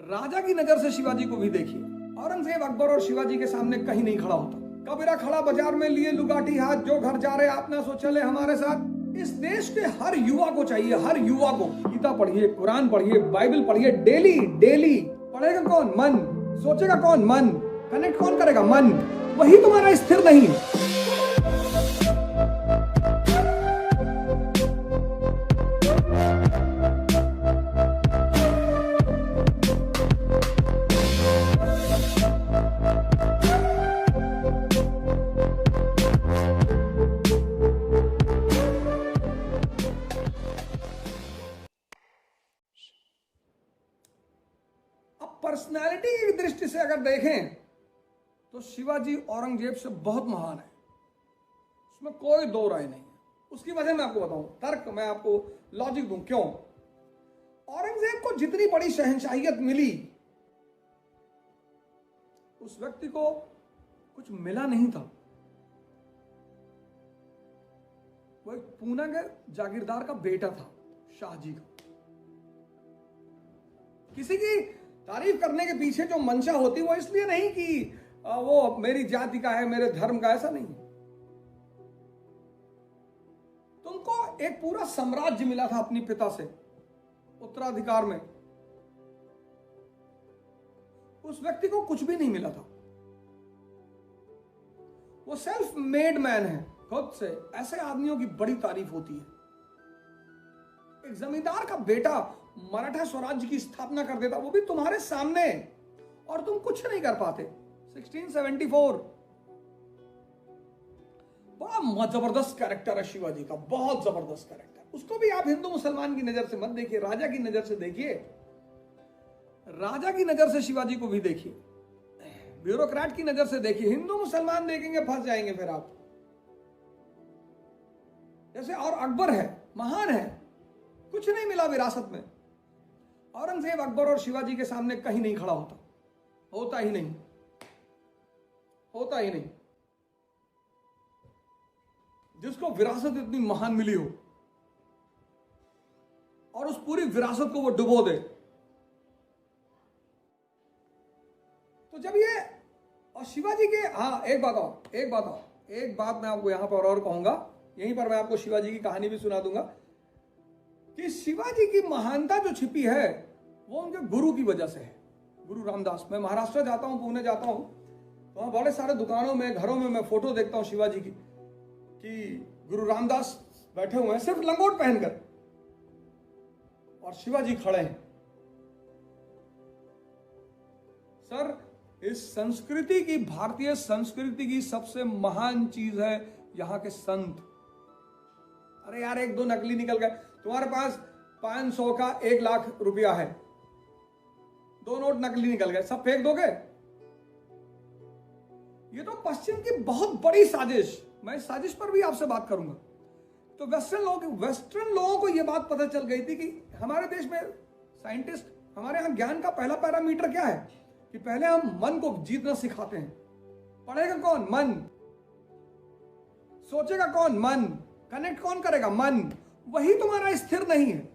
राजा की नजर से शिवाजी को भी देखिए। औरंगजेब अकबर और शिवाजी के सामने कहीं नहीं खड़ा होता। कबीरा खड़ा बाजार में लिए लुगाटी हाथ, जो घर जा रहे आप ना सो चले हमारे साथ। इस देश के हर युवा को चाहिए, हर युवा को गीता पढ़िए, कुरान पढ़िए, बाइबल पढ़िए, डेली डेली। पढ़ेगा कौन? मन। सोचेगा कौन? मन। कनेक्ट कौन करेगा? मन। वही तुम्हारा स्थिर नहीं है। पर्सनैलिटी की दृष्टि से अगर देखें तो शिवाजी औरंगजेब से बहुत महान है, उसमें कोई दो राय नहीं है। उसकी वजह मैं आपको बताऊं, तर्क मैं आपको लॉजिक दूं क्यों। औरंगजेब को जितनी बड़ी शहंशाहियत मिली, उस व्यक्ति को कुछ मिला नहीं था। वो एक पूना के जागीरदार का बेटा था, शाहजी का। किसी की तारीफ करने के पीछे जो मंशा होती वो इसलिए नहीं कि वो मेरी जाति का है, मेरे धर्म का, ऐसा नहीं। तुमको एक पूरा साम्राज्य मिला था अपने पिता से उत्तराधिकार में, उस व्यक्ति को कुछ भी नहीं मिला था। वो सेल्फ मेड मैन है खुद से। ऐसे आदमियों की बड़ी तारीफ होती है। एक जमींदार का बेटा मराठा स्वराज्य की स्थापना कर देता, वो भी तुम्हारे सामने, और तुम कुछ नहीं कर पाते। 1674 बड़ा जबरदस्त कैरेक्टर है शिवाजी का, बहुत जबरदस्त कैरेक्टर। उसको भी आप हिंदू मुसलमान की नजर से मत देखिए, राजा की नजर से देखिए। राजा की नजर से शिवाजी को भी देखिए, ब्यूरोक्रेट की नजर से देखिए। हिंदू मुसलमान देखेंगे फंस जाएंगे फिर आप। जैसे और अकबर है, महान है, कुछ नहीं मिला विरासत में। औरंगजेब अकबर और शिवाजी के सामने कहीं नहीं खड़ा होता, होता ही नहीं, होता ही नहीं। जिसको विरासत इतनी महान मिली हो और उस पूरी विरासत को वो डुबो दे, तो जब ये और शिवाजी के, हाँ एक बात मैं आपको यहां पर और कहूंगा, यहीं पर मैं आपको शिवाजी की कहानी भी सुना दूंगा कि शिवाजी की महानता जो छिपी है वो उनके गुरु की वजह से है। गुरु रामदास। मैं महाराष्ट्र जाता हूं, पुणे जाता हूं, तो वहां बड़े सारे दुकानों में, घरों में मैं फोटो देखता हूं शिवाजी की, कि गुरु रामदास बैठे हुए हैं सिर्फ लंगोट पहनकर, और शिवाजी खड़े हैं। सर, इस संस्कृति की, भारतीय संस्कृति की सबसे महान चीज है यहां के संत। अरे यार, एक दो नकली निकल गए, तुम्हारे पास 500 का 1 लाख रुपया है, 2 नोट नकली निकल गए, सब फेंक दोगे? ये तो पश्चिम की बहुत बड़ी साजिश। मैं इस साजिश पर भी आपसे बात करूंगा। तो वेस्टर्न लोगों को यह बात पता चल गई थी कि हमारे देश में साइंटिस्ट, हमारे यहां ज्ञान का पहला पैरामीटर क्या है कि पहले हम मन को जीतना सिखाते हैं। पढ़ेगा कौन? मन। सोचेगा कौन? मन। कनेक्ट कौन करेगा? मन। वही तुम्हारा स्थिर नहीं है।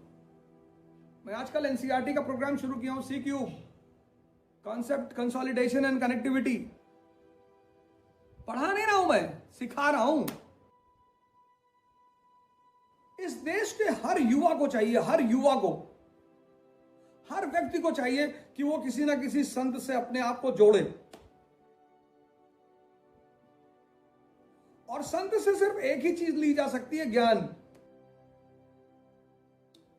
मैं आजकल एनसीईआरटी का प्रोग्राम शुरू किया हूं, C cube, concept consolidation and connectivity. पढ़ा नहीं रहा हूं, मैं सिखा रहा हूं। इस देश के हर युवा को चाहिए, हर युवा को, हर व्यक्ति को चाहिए कि वो किसी ना किसी संत से अपने आप को जोड़े। और संत से सिर्फ एक ही चीज ली जा सकती है, ज्ञान।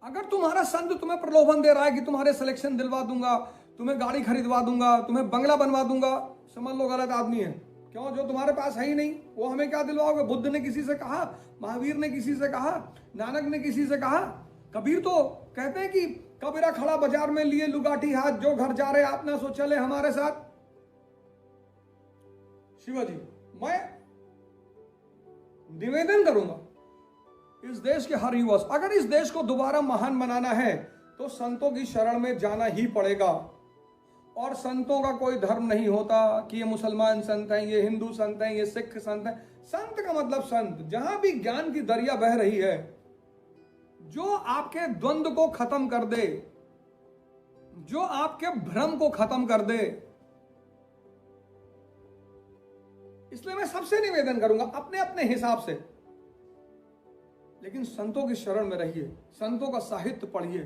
अगर तुम्हारा संत तुम्हें प्रलोभन दे रहा है कि तुम्हारे सिलेक्शन दिलवा दूंगा, तुम्हें गाड़ी खरीदवा दूंगा, तुम्हें बंगला बनवा दूंगा, समझ लो गलत आदमी है। क्यों? जो तुम्हारे पास है ही नहीं, वो हमें क्या दिलवाओगे? बुद्ध ने किसी से कहा, महावीर ने किसी से कहा, नानक ने किसी से कहा। कबीर तो कहते हैं कि कबीरा खड़ा बाजार में लिए लुगाटी हाथ, जो घर जा रहे आप ना सो चले हमारे साथ। शिवाजी, मैं निवेदन करूंगा इस देश के हर युवा, अगर इस देश को दोबारा महान बनाना है तो संतों की शरण में जाना ही पड़ेगा। और संतों का कोई धर्म नहीं होता कि ये मुसलमान संत हैं, ये हिंदू संत हैं, ये सिख संत हैं। संत का मतलब संत, जहां भी ज्ञान की दरिया बह रही है, जो आपके द्वंद्व को खत्म कर दे, जो आपके भ्रम को खत्म कर दे। इसलिए मैं सबसे निवेदन करूंगा अपने अपने हिसाब से, लेकिन संतों की शरण में रहिए, संतों का साहित्य पढ़िए,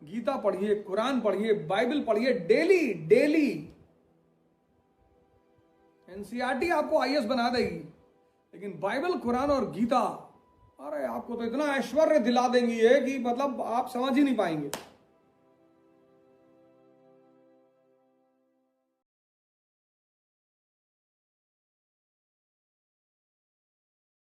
गीता पढ़िए, कुरान पढ़िए, बाइबल पढ़िए डेली डेली। एनसीईआरटी आपको आईएएस बना देगी, लेकिन बाइबल, कुरान और गीता, अरे आपको तो इतना ऐश्वर्य दिला देंगी है कि मतलब आप समझ ही नहीं पाएंगे।